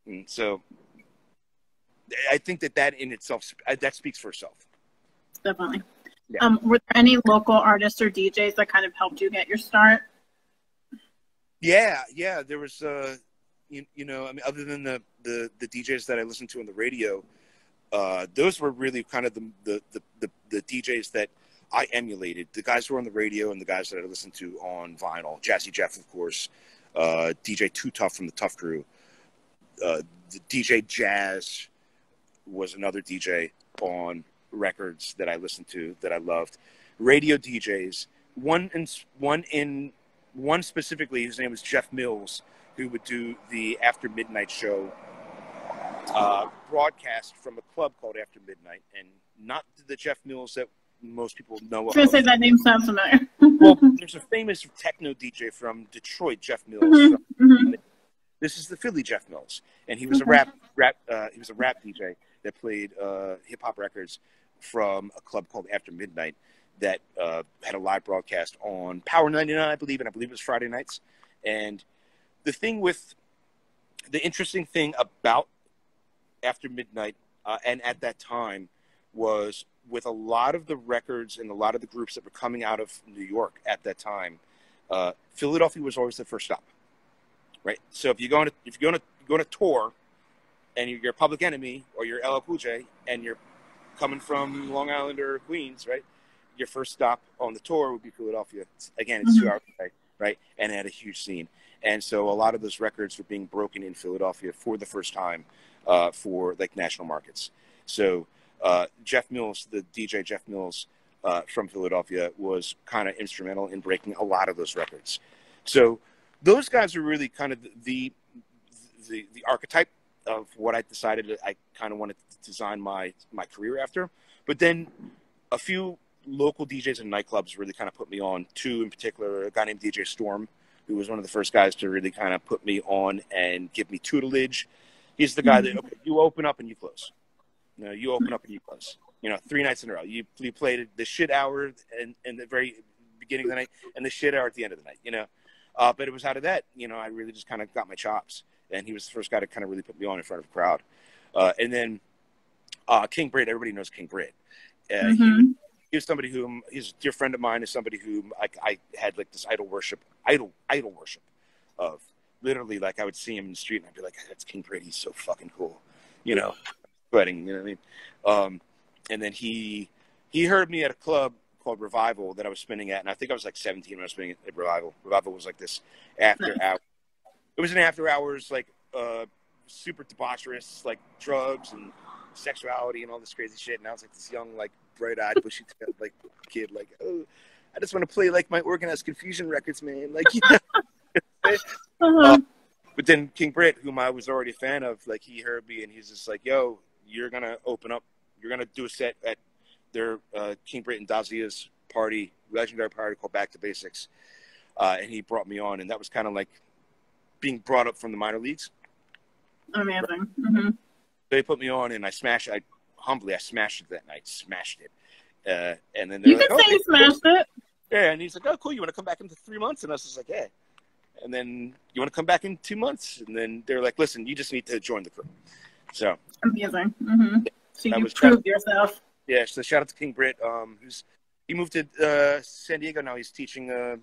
And so I think that in itself, that speaks for itself. Definitely. Yeah. Were there any local artists or DJs that kind of helped you get your start? Yeah. There was, I mean, other than the DJs that I listened to on the radio, those were really kind of the DJs that I emulated. The guys who were on the radio and the guys that I listened to on vinyl. Jazzy Jeff, of course. DJ Too Tough from the Tough Crew. The DJ Jazz was another DJ on records that I listened to that I loved. Radio DJs. One specifically, his name was Jeff Mills, who would do the After Midnight show, broadcast from a club called After Midnight, and not the Jeff Mills that most people know. I was going to say that name sounds familiar. Well, there's a famous techno DJ from Detroit, Jeff Mills. Mm-hmm. This is the Philly Jeff Mills, and he was a rap DJ that played hip hop records from a club called After Midnight that had a live broadcast on Power 99, I believe, and I believe it was Friday nights. And the interesting thing about After Midnight and at that time was, with a lot of the records and a lot of the groups that were coming out of New York at that time, Philadelphia was always the first stop, right? So if you're going to tour, and you're Public Enemy or you're LL Cool J, and you're coming from Long Island or Queens, right? Your first stop on the tour would be Philadelphia. Again, it's 2 hours away, right? And it had a huge scene. And so a lot of those records were being broken in Philadelphia for the first time for like national markets. So Jeff Mills, the DJ Jeff Mills from Philadelphia, was kind of instrumental in breaking a lot of those records. So those guys are really kind of the archetype of what I decided I kind of wanted to design my career after. But then a few local DJs and nightclubs really kind of put me on. Two in particular, a guy named DJ Storm, who was one of the first guys to really kind of put me on and give me tutelage. He's the guy that, okay, you open up and you close. No, you open up and you close. 3 nights in a row. You played the shit hour in the very beginning of the night and the shit hour at the end of the night, But it was out of that, I really just kind of got my chops. And he was the first guy to kind of really put me on in front of a crowd. And then King Britt, everybody knows King Britt. He was somebody whom, he's a dear friend of mine, is somebody whom I had like this idol worship of. Literally, like I would see him in the street and I'd be like, that's King Britt, he's so fucking cool. Sweating, you know what I mean? And then he heard me at a club called Revival that I was spinning at, and I think I was like 17 when I was spinning at Revival. Revival was like this after hours. It was an after hours, like super debaucherous, like drugs and sexuality and all this crazy shit. And I was like this young, like bright-eyed, bushy-tailed, like kid, like, oh, I just want to play like my Organized Confusion records, man. Like, But then King Britt, whom I was already a fan of, like he heard me and he's just like, yo, you're gonna open up, you're gonna do a set at their King Britt and Dazia's party, legendary party called Back to Basics, and he brought me on, and that was kind of like being brought up from the minor leagues. Amazing. They put me on, and I smashed it that night. Smashed it. And then you can say you smashed it. Yeah, and he's like, oh, cool, you want to come back in 3 months? And I was just like, yeah. And then, you want to come back in 2 months? And then they're like, listen, you just need to join the crew. So amazing. So you proved yourself. Yeah, so shout out to King Britt, he moved to San Diego now. He's teaching a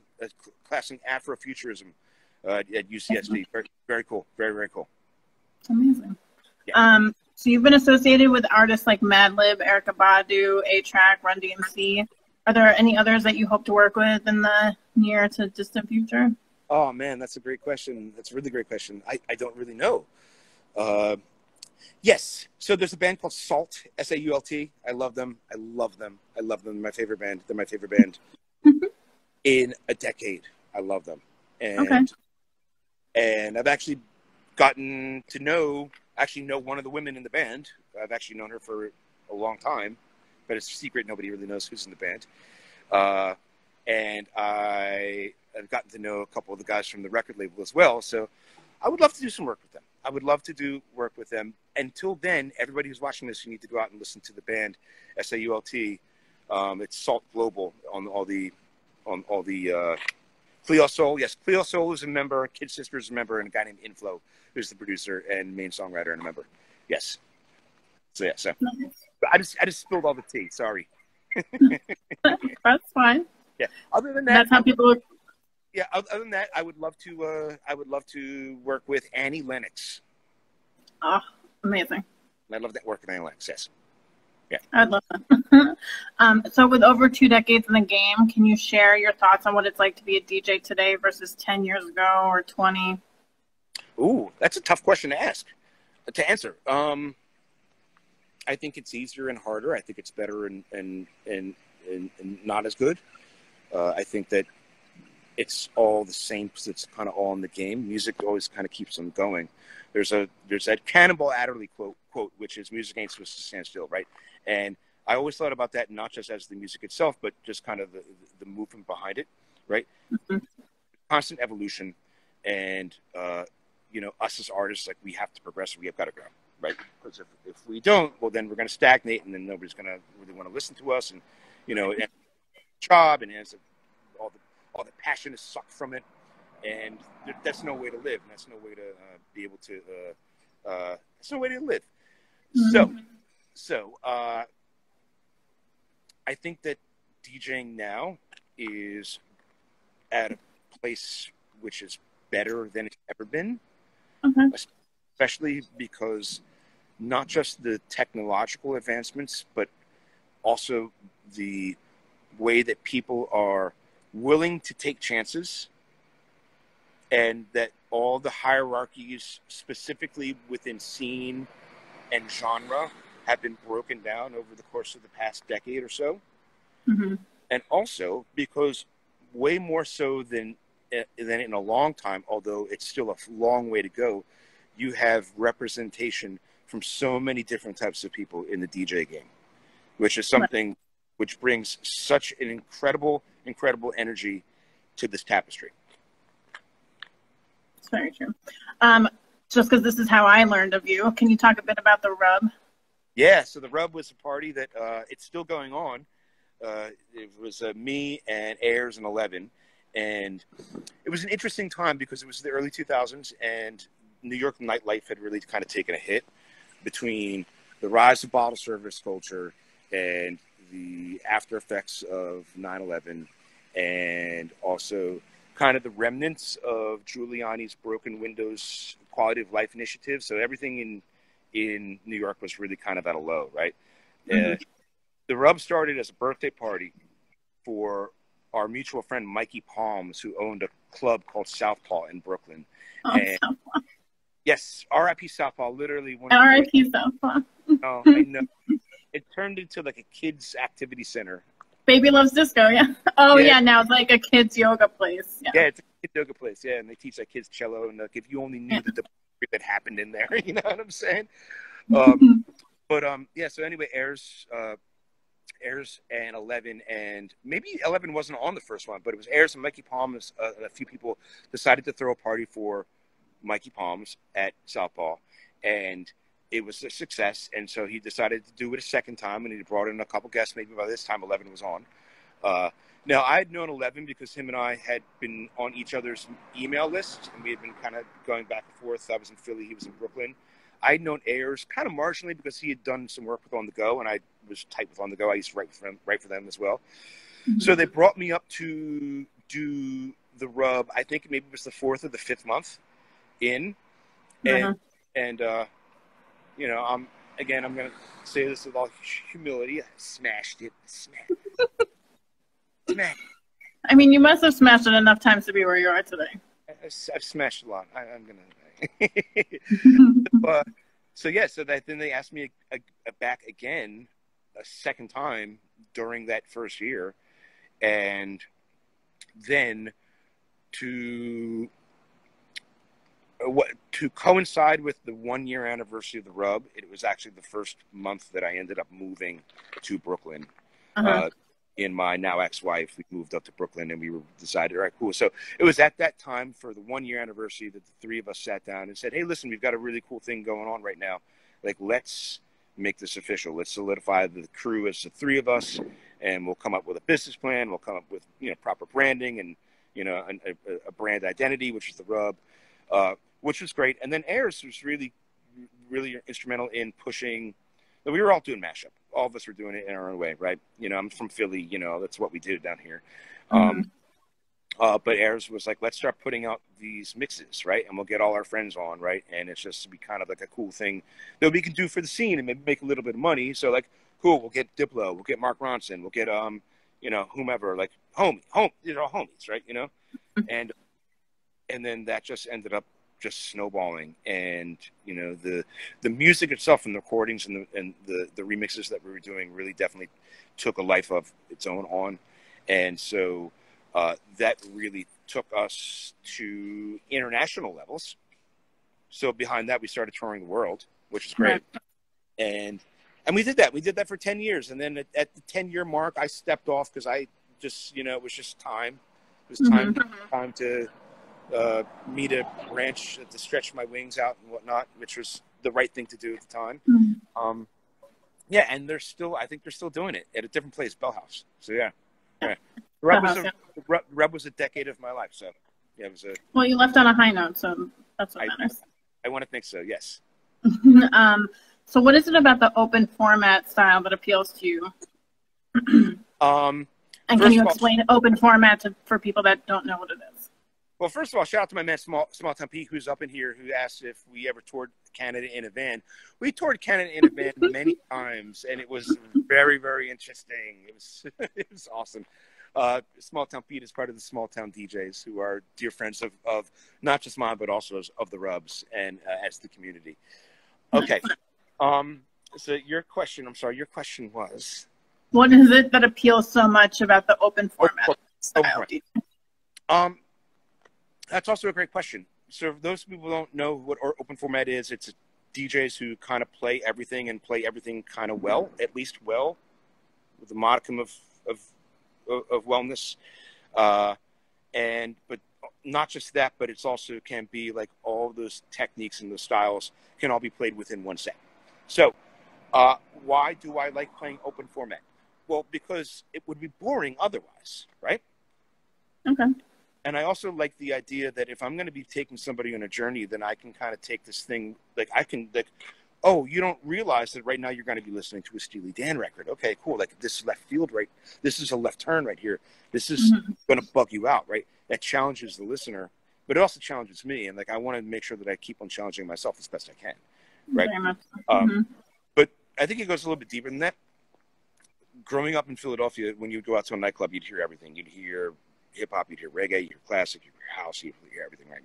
class in Afrofuturism at UCSD. Very, very cool. Very, very cool. Amazing. Yeah. So you've been associated with artists like Madlib, Erykah Badu, A-Trak, Run DMC. Are there any others that you hope to work with in the near to distant future? Oh, man, that's a great question. That's a really great question. I don't really know. Yes. So there's a band called SAULT, S-A-U-L-T. I love them. I love them. They're my favorite band. They're my favorite band in a decade. I love them. And I've actually gotten to know one of the women in the band. I've actually known her for a long time, but it's a secret. Nobody really knows who's in the band. And I've gotten to know a couple of the guys from the record label as well. So I would love to do some work with them. I would love to do work with them. Until then, everybody who's watching this, you need to go out and listen to the band, SAULT. It's SAULT Global on all the Cleo Soul, yes. Cleo Soul is a member. Kid Sister is a member, and a guy named Inflo, who's the producer and main songwriter and a member. Yes. So yeah. So I just spilled all the tea. Sorry. That's fine. Yeah. Other than that, that's how people. Yeah. Other than that, I would love to work with Annie Lennox. Oh, amazing. I love that work with Annie Lennox. Yes. Yeah. I'd love that. So with over 2 decades in the game, can you share your thoughts on what it's like to be a DJ today versus 10 years ago or 20? Ooh, that's a tough question to answer. I think it's easier and harder. I think it's better and not as good. I think that it's all the same because it's kind of all in the game. Music always kind of keeps them going. There's that Cannonball Adderley quote, which is music ain't supposed to stand still, right? And I always thought about that not just as the music itself, but just kind of the movement behind it, right? Mm-hmm. Constant evolution, and us as artists, like we have to progress. We have got to grow, right? Because if we don't, well, then we're going to stagnate, and then nobody's going to really want to listen to us, and and job, and all the passion is sucked from it, and that's no way to live, and that's no way to be able to. That's no way to live. Mm-hmm. So I think that DJing now is at a place which is better than it's ever been, especially because not just the technological advancements, but also the way that people are willing to take chances, and that all the hierarchies, specifically within scene and genre, have been broken down over the course of the past decade or so. Mm-hmm. And also because way more so than in a long time, although it's still a long way to go, you have representation from so many different types of people in the DJ game, which is something which brings such an incredible energy to this tapestry. It's very true. Just because this is how I learned of you, can you talk a bit about the Rub? Yeah, so the Rub was a party that it's still going on. It was me and Ayers and 11, and it was an interesting time because it was the early 2000s, and New York nightlife had really kind of taken a hit between the rise of bottle service culture and the after effects of 9/11, and also kind of the remnants of Giuliani's broken windows quality of life initiative. So everything in New York was really kind of at a low, right? Mm-hmm. The Rub started as a birthday party for our mutual friend Mikey Palms, who owned a club called Southpaw in Brooklyn. And Southpaw. Yes, R.I.P. Southpaw, literally. R.I.P. Southpaw. Oh, I know. It turned into like a kids' activity center. Baby Loves Disco, yeah. Oh, yeah, now it's like a kids' yoga place. Yeah, it's a kids' yoga place, yeah, and they teach like kids cello, and like, if you only knew the that happened in there, you know what I'm saying? Yeah, so anyway, Ayers and 11, and maybe 11 wasn't on the first one, but it was Ayers and Mikey Palms. A few people decided to throw a party for Mikey Palms at Southpaw, and it was a success, and so he decided to do it a second time, and he brought in a couple guests. Maybe by this time 11 was on. Now, I had known 11 because him and I had been on each other's email lists, and we had been kind of going back and forth. I was in Philly, he was in Brooklyn. I had known Ayers kind of marginally because he had done some work with On The Go, and I was tight with On The Go. I used to write for them as well. Mm-hmm. So they brought me up to do the Rub. I think maybe it was the 4th or the 5th month in, and I'm going to say this with all humility. I smashed it. Smash. I mean, you must have smashed it enough times to be where you are today. I've smashed a lot. I'm gonna. So then they asked me back again a second time during that first year, and then to coincide with the 1-year anniversary of the Rub, it was actually the first month that I ended up moving to Brooklyn. In my now ex-wife, we moved up to Brooklyn, and we decided, all right, cool. So it was at that time for the 1-year anniversary that the three of us sat down and said, hey, listen, we've got a really cool thing going on right now. Like, let's make this official. Let's solidify the crew as the three of us, and we'll come up with a business plan. We'll come up with, proper branding and, a brand identity, which is the Rub, which was great. And then Airs was really, really instrumental in pushing. We were all doing mashup. All of us were doing it in our own way, right? I'm from Philly. That's what we do down here. But Airs was like, let's start putting out these mixes, right? And we'll get all our friends on, right? And it's just to be kind of like a cool thing that we can do for the scene and maybe make a little bit of money. So like, cool, we'll get Diplo, we'll get Mark Ronson, we'll get whomever, like these are all homies, right? And then that just ended up just snowballing, and the music itself and the recordings and the remixes that we were doing really definitely took a life of its own on, and so that really took us to international levels. So behind that, we started touring the world, which is great, and we did that. We did that for 10 years, and then at the 10-year mark, I stepped off because I just it was just time. It was time to me to branch, to stretch my wings out and whatnot, which was the right thing to do at the time. Yeah, and I think they're still doing it at a different place, Bell House. So yeah. Rub was a decade of my life, so yeah, it was a. Well, you left on a high note, so that's what matters. I want to think so. Yes. So, what is it about the open format style that appeals to you? And can you explain open format for people that don't know what it is? Well, first of all, shout out to my man Small Town Pete, who's up in here, who asked if we ever toured Canada in a van. We toured Canada in a van many times, and it was very, very interesting. It was awesome. Small Town Pete is part of the Small Town DJs, who are dear friends of not just mine, but also of the Rubs and as the community. Okay. So your question was? What is it that appeals so much about the open format style? That's also a great question. So if those people don't know what open format is, it's DJs who kind of play everything and play everything kind of well, at least well, with a modicum of wellness. But not just that, but it's also can be like all those techniques and those styles can all be played within one set. So why do I like playing open format? Well, because it would be boring otherwise, right? Okay. And I also like the idea that if I'm going to be taking somebody on a journey, then I can kind of take this thing, oh, you don't realize that right now you're going to be listening to a Steely Dan record. Okay, cool. Like this left field, right? This is a left turn right here. This is going to bug you out, right? That challenges the listener, but it also challenges me. And like, I want to make sure that I keep on challenging myself as best I can. Right. But I think it goes a little bit deeper than that. Growing up in Philadelphia, when you would go out to a nightclub, you'd hear everything. You'd hear hip hop, you'd hear reggae, you'd hear classic, you'd hear house, you'd hear everything, right?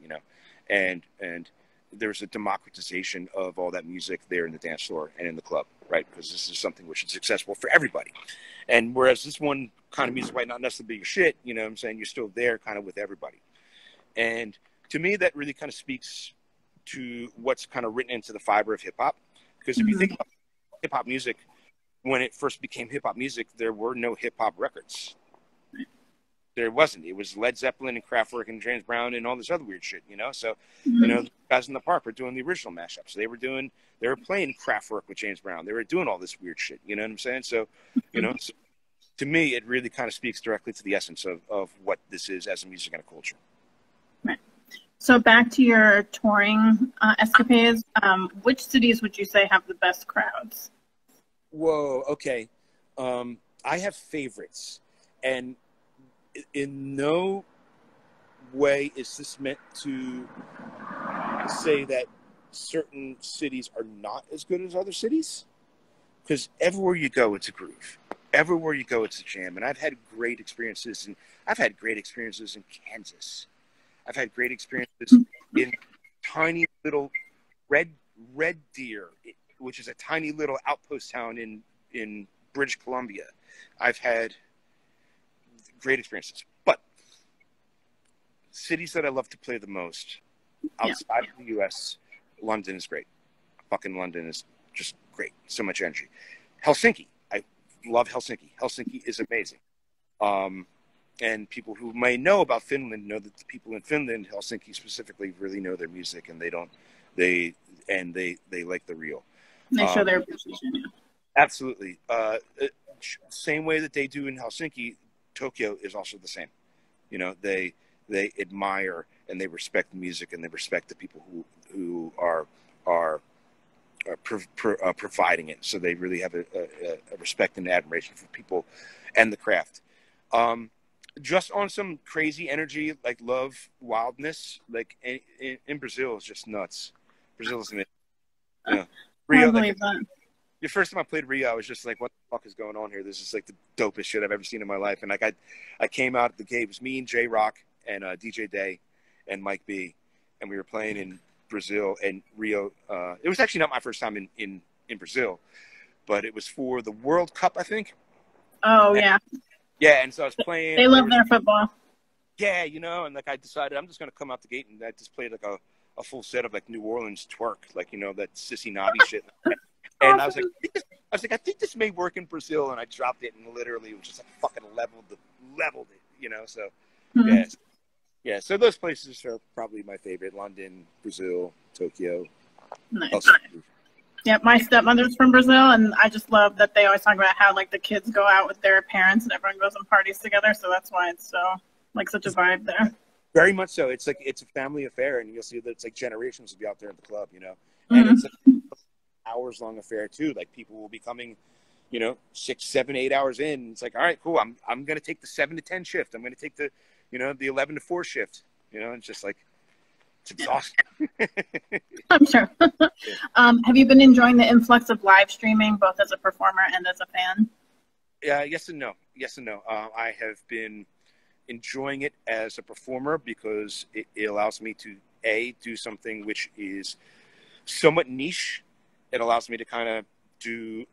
And there's a democratization of all that music there in the dance floor and in the club, right? Because this is something which is accessible for everybody. And whereas this one kind of music might not necessarily be your shit, you know what I'm saying? You're still there kind of with everybody. And to me, that really kind of speaks to what's kind of written into the fiber of hip hop. Because if you think about hip hop music, when it first became hip hop music, there were no hip hop records. There wasn't. It was Led Zeppelin and Kraftwerk and James Brown and all this other weird shit, So, the guys in the park were doing the original mashups. They were playing Kraftwerk with James Brown. They were doing all this weird shit. You know what I'm saying? So, so to me, it really kind of speaks directly to the essence of what this is as a music and a culture. Right. So back to your touring escapades, which cities would you say have the best crowds? Whoa, okay. I have favorites. And in no way is this meant to say that certain cities are not as good as other cities. Because everywhere you go, it's a groove. Everywhere you go, it's a jam. And I've had great experiences. And I've had great experiences in Kansas. I've had great experiences in tiny little Red Deer, which is a tiny little outpost town in British Columbia. I've had great experiences. But cities that I love to play the most outside of the U.S., London is great. Fucking London is just great. So much energy. Helsinki. I love Helsinki. Helsinki is amazing. And people who may know about Finland know that the people in Finland, Helsinki specifically, really know their music, and they like the real. They show their appreciation. Yeah. Absolutely. Same way that they do in Helsinki, Tokyo is also the same. They they admire and they respect the music and they respect the people who are providing it. So they really have a respect and admiration for people and the craft. Just on some crazy energy, like love, wildness, like in Brazil is just nuts. Brazil is amazing. Yeah. I Rio, believe like, that. the first time I played Rio, I was just like, what the fuck is going on here? This is like the dopest shit I've ever seen in my life. And like, I came out at the gate. It was me and J Rock and DJ Day and Mike B. And we were playing in Brazil and Rio. It was actually not my first time in Brazil, but it was for the World Cup, I think. Oh, yeah. Yeah, and so I was playing. They love their football. Yeah, you know, and like I decided I'm just going to come out the gate and I just played like a full set of like New Orleans twerk, like, you know, that sissy knobby shit. And I was like, I think this may work in Brazil, and I dropped it and literally it was just like fucking leveled it, you know. So yeah. So those places are probably my favorite: London, Brazil, Tokyo. Nice. Yep, my stepmother's from Brazil, and I just love that they always talk about how like the kids go out with their parents and everyone goes and parties together. So that's why it's so like such a vibe there. Very much so. It's like it's a family affair, and you'll see that it's like generations will be out there at the club, you know, and it's like hours long affair too. Like people will be coming, you know, 6, 7, 8 hours in. It's like, all right, cool. I'm gonna take the 7 to 10 shift. I'm gonna take the, you know, the 11 to 4 shift. You know, it's just like it's exhausting. I'm sure. Have you been enjoying the influx of live streaming, both as a performer and as a fan? Yes and no. Yes and no. I have been enjoying it as a performer because it allows me to do something which is somewhat niche. It allows me to kind of do,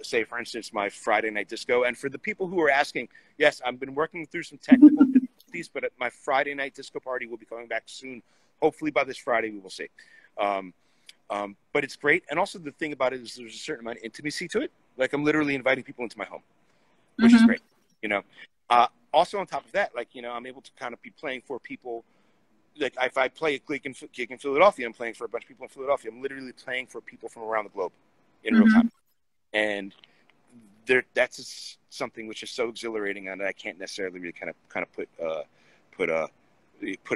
say, for instance, my Friday night disco. And for the people who are asking, yes, I've been working through some technical difficulties, but my Friday night disco party will be coming back soon. Hopefully by this Friday, we will see. But it's great. And also the thing about it is there's a certain amount of intimacy to it. Like I'm literally inviting people into my home, which is great, you know. Also on top of that, like, you know, I'm able to kind of be playing for people. Like if I play a gig in Philadelphia, I'm playing for a bunch of people in Philadelphia. I'm literally playing for people from around the globe in real time. And that's something which is so exhilarating and I can't necessarily really kind of put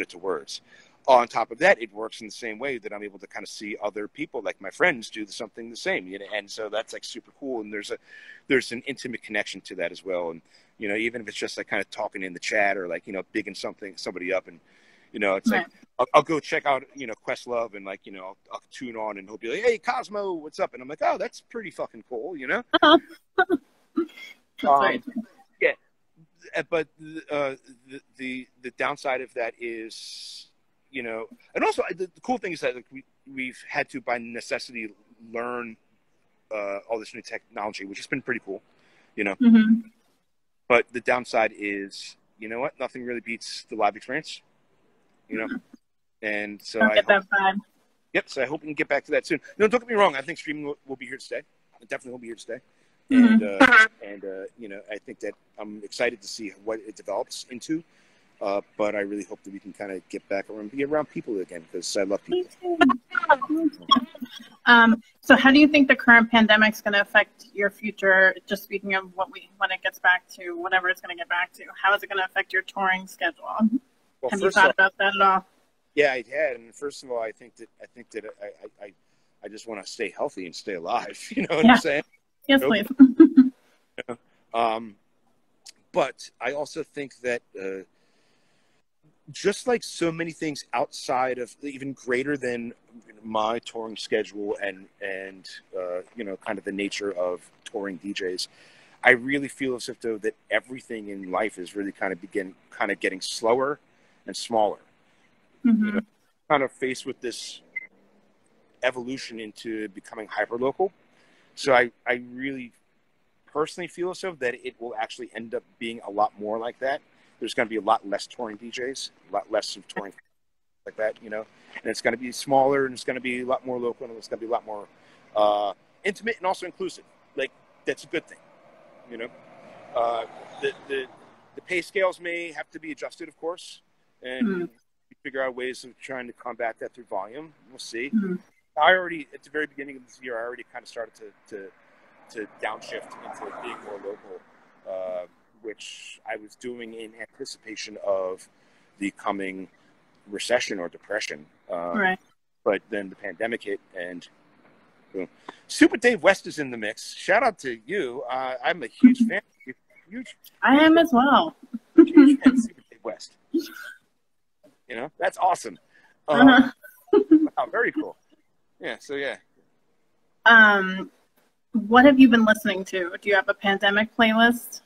it to words. On top of that, it works in the same way that I'm able to kind of see other people, like my friends, do something the same, you know, and so that's like super cool. And there's an intimate connection to that as well. And you know, even if it's just like kind of talking in the chat or like, you know, bigging somebody up, and you know, it's like I'll go check out, you know, Questlove, and like, you know, I'll tune on and he'll be like, "Hey, Cosmo, what's up?" And I'm like, "Oh, that's pretty fucking cool," you know. Yeah, but the downside of that is, you know, and also the cool thing is that like, we've had to by necessity learn all this new technology, which has been pretty cool, you know. But the downside is, you know what? Nothing really beats the live experience, you know. And so I hope, that vibe. Yep. So I hope we can get back to that soon. No, don't get me wrong. I think streaming will be here to stay. It definitely will be here to stay. And you know, I think that I'm excited to see what it develops into. But I really hope that we can kind of get back around, be around people again, because I love people. So how do you think the current pandemic is going to affect your future? Just speaking of when it gets back to whatever it's going to get back to, how is it going to affect your touring schedule? Well, have you thought about that at all? Yeah, I had. And first of all, I think that I just want to stay healthy and stay alive. You know what I'm saying? Yes, please. But I also think that just like so many things outside of, even greater than my touring schedule and you know, kind of the nature of touring DJs, I really feel as if though that everything in life is really kind of getting slower and smaller. You know, kind of faced with this evolution into becoming hyper-local. So I really personally feel as though that it will actually end up being a lot more like that. There's going to be a lot less touring DJs, a lot less of touring like that, you know, and it's going to be smaller and it's going to be a lot more local and it's going to be a lot more intimate and also inclusive. Like, that's a good thing, you know. The pay scales may have to be adjusted, of course, and figure out ways of trying to combat that through volume. We'll see. I already, at the very beginning of this year, I already kind of started to downshift into being more local, which I was doing in anticipation of the coming recession or depression. Right. But then the pandemic hit, and boom. Super Dave West is in the mix. Shout out to you. I'm a huge fan. Huge. I am as well. Huge fan of Super Dave West. You know, that's awesome. Wow, very cool. Yeah. So yeah. What have you been listening to? Do you have a pandemic playlist?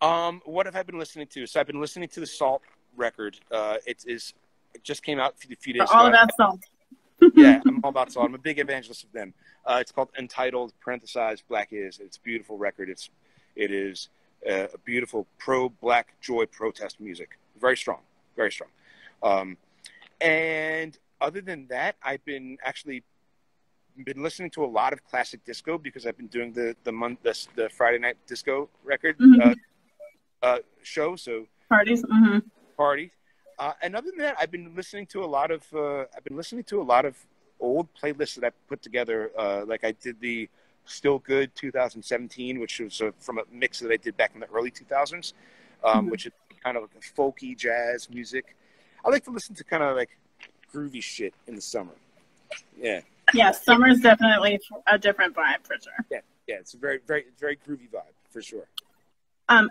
What have I been listening to? So I've been listening to the Salt record. It just came out a few days ago. All about Salt. Yeah, I'm all about Salt. I'm a big evangelist of them. It's called Entitled (parenthesized) Black Is. It's a beautiful record. It is a beautiful pro-Black joy protest music. Very strong, very strong. And other than that, I've been listening to a lot of classic disco because I've been doing the Friday night disco record show. So parties. Parties. And other than that, I've been listening to a lot of old playlists that I put together. Like I did the Still Good 2017, which was from a mix that I did back in the early 2000s, which is kind of like a folky jazz music. I like to listen to kind of like groovy shit in the summer. Yeah. Yeah, summer is definitely a different vibe for sure. Yeah, it's a very, very, very groovy vibe for sure.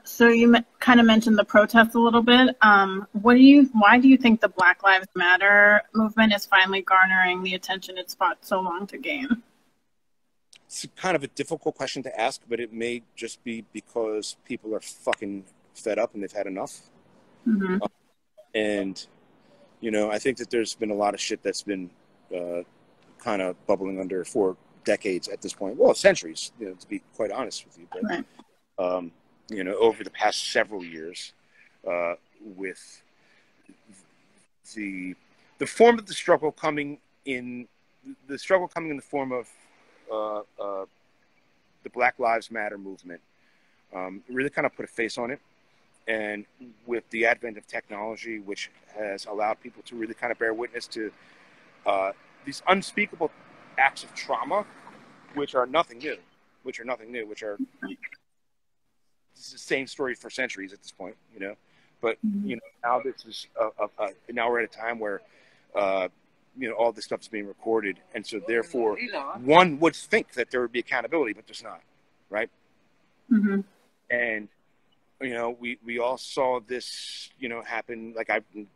So you kind of mentioned the protests a little bit. Why do you think the Black Lives Matter movement is finally garnering the attention it's fought so long to gain? It's kind of a difficult question to ask, but it may just be because people are fucking fed up and they've had enough. And, you know, I think that there's been a lot of shit that's been kind of bubbling under for decades at this point. Well, centuries, you know, to be quite honest with you. But, right. You know, over the past several years, with the form of the struggle coming in the form of the Black Lives Matter movement, really kind of put a face on it. And with the advent of technology, which has allowed people to really kind of bear witness to these unspeakable acts of trauma, which are nothing new, which are it's the same story for centuries at this point, you know. But you know, now this is now we're at a time where you know, all this stuff is being recorded, and so therefore one would think that there would be accountability, but there's not, right? And you know, we all saw this, you know, happen. Like you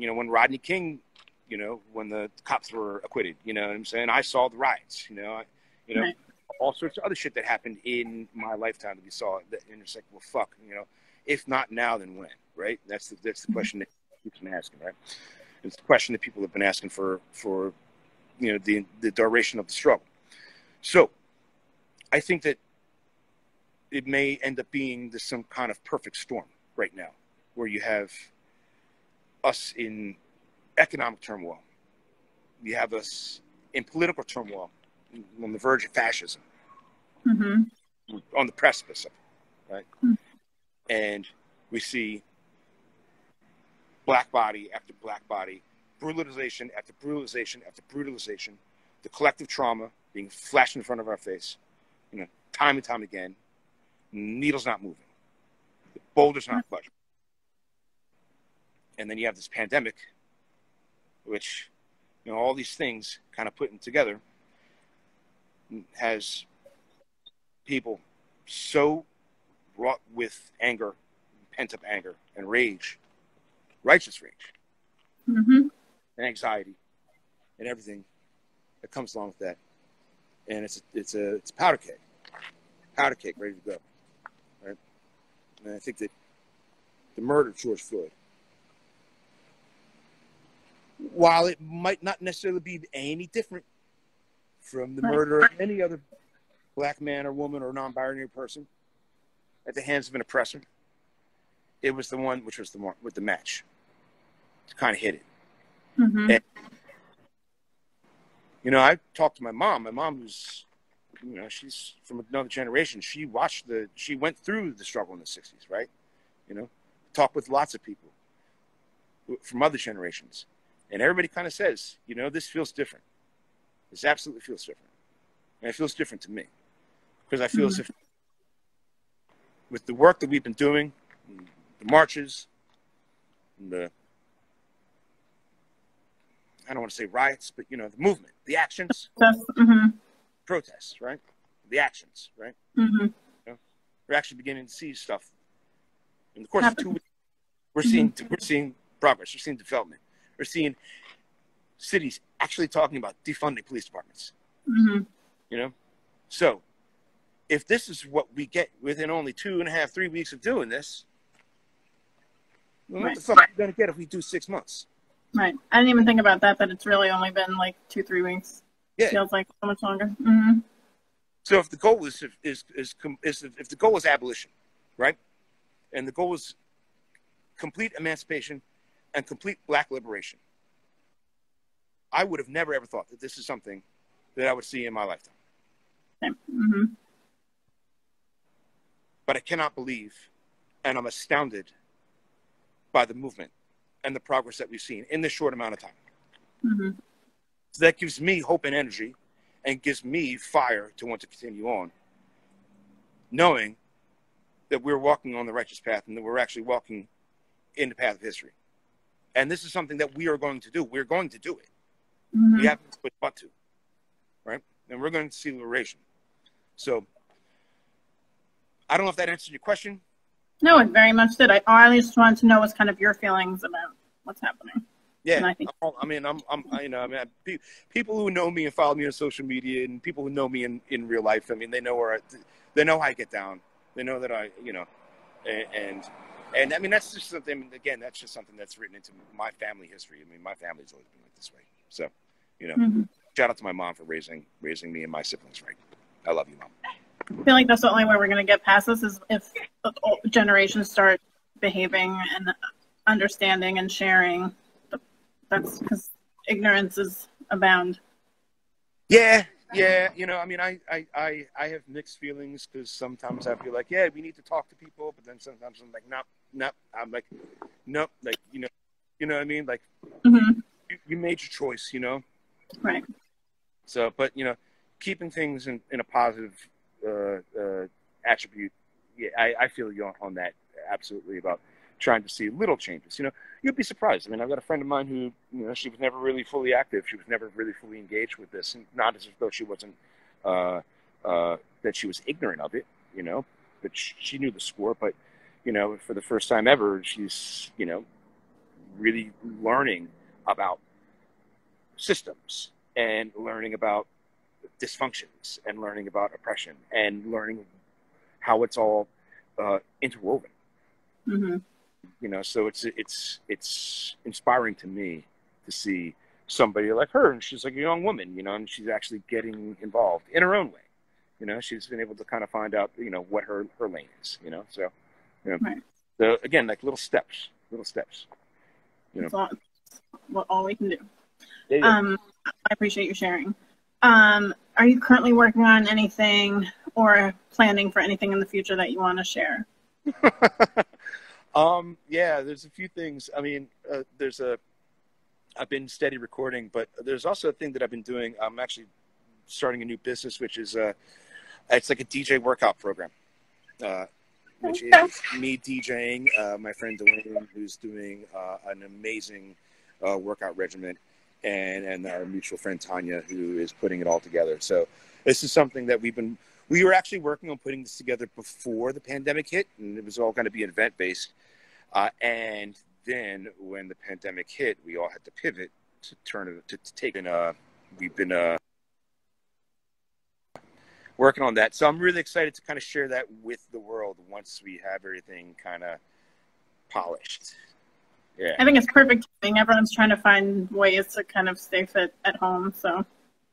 know, when Rodney King, you know, when the cops were acquitted, you know what I'm saying? I saw the riots, you know, right. All sorts of other shit that happened in my lifetime that we saw. And it's like, well, fuck, you know, if not now, then when, right? That's the question that people have been asking, right? It's the question that people have been asking for you know, the duration of the struggle. So I think that it may end up being some kind of perfect storm right now, where you have us in economic turmoil. You have us in political turmoil, on the verge of fascism, on the precipice of it, right? And we see black body after black body, brutalization after brutalization after brutalization, the collective trauma being flashed in front of our face, you know, time and time again. Needle's not moving, the boulder's not budging, and then you have this pandemic, which, you know, all these things kind of putting together has people so wrought with anger, pent-up anger, and rage, righteous rage, and anxiety, and everything that comes along with that. And it's a powder keg ready to go, right? And I think that the murder of George Floyd, while it might not necessarily be any different from the murder of any other black man or woman or non-binary person at the hands of an oppressor, it was the one which was the one with the match to kind of hit it. And, you know, I talked to my mom. My mom, who's, you know, she's from another generation. She went through the struggle in the 60s, right? You know, talked with lots of people from other generations. And everybody kind of says, you know, this feels different. This absolutely feels different. And it feels different to me. Because I feel as if with the work that we've been doing, the marches, and the I don't want to say riots, but, you know, the movement, the actions, protests, right? The actions, right? You know, we're actually beginning to see stuff. In the course of 2 weeks, we're seeing progress. We're seeing development. We're seeing cities actually talking about defunding police departments. You know, so if this is what we get within only 2.5, 3 weeks of doing this, well, what the fuck are we going to get if we do 6 months? Right. I didn't even think about that, that it's really only been like 2-3 weeks. Yeah. Feels like so much longer. So if the goal is if the goal is abolition, right? And the goal is complete emancipation and complete black liberation, I would have never ever thought that this is something that I would see in my lifetime. But I cannot believe, and I'm astounded by the movement and the progress that we've seen in this short amount of time. So that gives me hope and energy and gives me fire to want to continue on, knowing that we're walking on the righteous path and that we're actually walking in the path of history. And this is something that we are going to do. We're going to do it. We have to put but to, right? And we're going to see liberation. So I don't know if that answered your question. No, it very much did. I just wanted to know what's kind of your feelings about what's happening. Yeah, and I think people who know me and follow me on social media, and people who know me in real life. I mean, they know they know how I get down. They know that I, you know, and I mean that's just something. Again, that's just something that's written into my family history. I mean, my family's always been like this way. So, you know, shout out to my mom for raising me and my siblings right. I love you, Mom. I feel like that's the only way we're going to get past this is if generations start behaving and understanding and sharing. That's because ignorance is abound. Yeah. You know, I mean, I have mixed feelings because sometimes I feel like, yeah, we need to talk to people, but then sometimes I'm like, no. I'm like, nope. Like, you know what I mean? Like, you made your choice, you know? Right. So, but, you know, keeping things in a positive attribute, yeah, I feel you on that absolutely about trying to see little changes. You know, you'd be surprised. I mean, I've got a friend of mine who, you know, she was never really fully active. She was never really fully engaged with this, and not as though she wasn't that she was ignorant of it, you know, but she knew the score. But, you know, for the first time ever, she's, you know, really learning about systems and learning about dysfunctions and learning about oppression and learning how it's all interwoven. You know, so it's inspiring to me to see somebody like her, and she's like a young woman, you know, and she's actually getting involved in her own way. You know, she's been able to kind of find out, you know, what her lane is, you know. So, you know, so again, like little steps. You know, that's all we can do. Yeah. I appreciate you sharing. Are you currently working on anything or planning for anything in the future that you want to share? Yeah, there's a few things. I mean, I've been steady recording, but there's also a thing that I've been doing. I'm actually starting a new business, which is, it's like a DJ workout program, which is me DJing, my friend Dwayne, who's doing an amazing workout regimen, and our mutual friend Tanya, who is putting it all together. So this is something that we were actually working on putting this together before the pandemic hit, and it was all going to be event-based. And then when the pandemic hit, we all had to pivot to turn it to take in. We've been working on that, so I'm really excited to kind of share that with the world once we have everything kind of polished. Yeah, I think it's perfect. Everyone's trying to find ways to kind of stay fit at home. So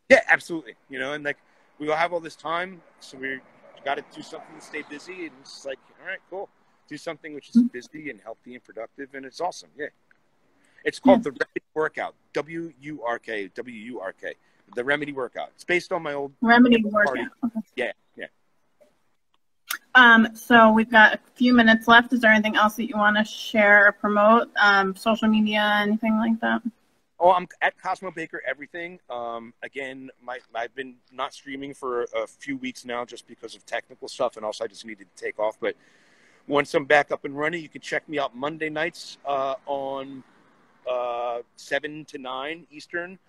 yeah, absolutely. You know, and like we all have all this time, so we got to do something to stay busy. And it's like, all right, cool. Do something which is busy and healthy and productive, and it's awesome. Yeah, it's called the Remedy Workout. WURK. The Remedy Workout. It's based on my old Remedy Workout. Yeah. So we've got a few minutes left. Is there anything else that you want to share or promote? Social media, anything like that? Oh, I'm at Cosmo Baker everything. Again, I've been not streaming for a few weeks now just because of technical stuff, and also I just needed to take off. But once I'm back up and running, you can check me out Monday nights on 7 to 9 Eastern.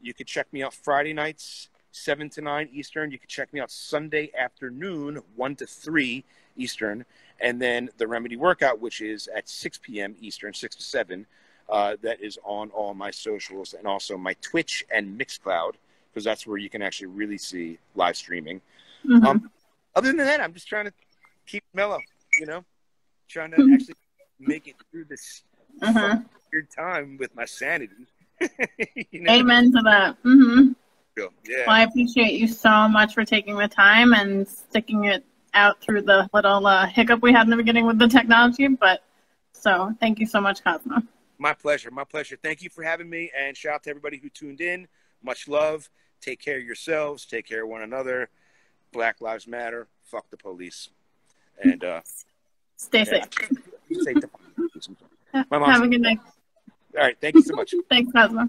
You could check me out Friday nights, 7 to 9 Eastern. You could check me out Sunday afternoon, 1 to 3 Eastern. And then the Remedy Workout, which is at 6 p.m. Eastern, 6 to 7. That is on all my socials and also my Twitch and Mixcloud, because that's where you can actually really see live streaming. Mm-hmm. Other than that, I'm just trying to keep mellow, trying to actually make it through this weird time with my sanity. Amen to that. Mm-hmm. Yeah. Well, I appreciate you so much for taking the time and sticking it out through the little hiccup we had in the beginning with the technology. So thank you so much, Cosmo. My pleasure. My pleasure. Thank you for having me, and shout out to everybody who tuned in. Much love. Take care of yourselves. Take care of one another. Black Lives Matter. Fuck the police. And stay safe. Stay safe. Have a good night. All right. Thank you so much. Thanks, Cosmo.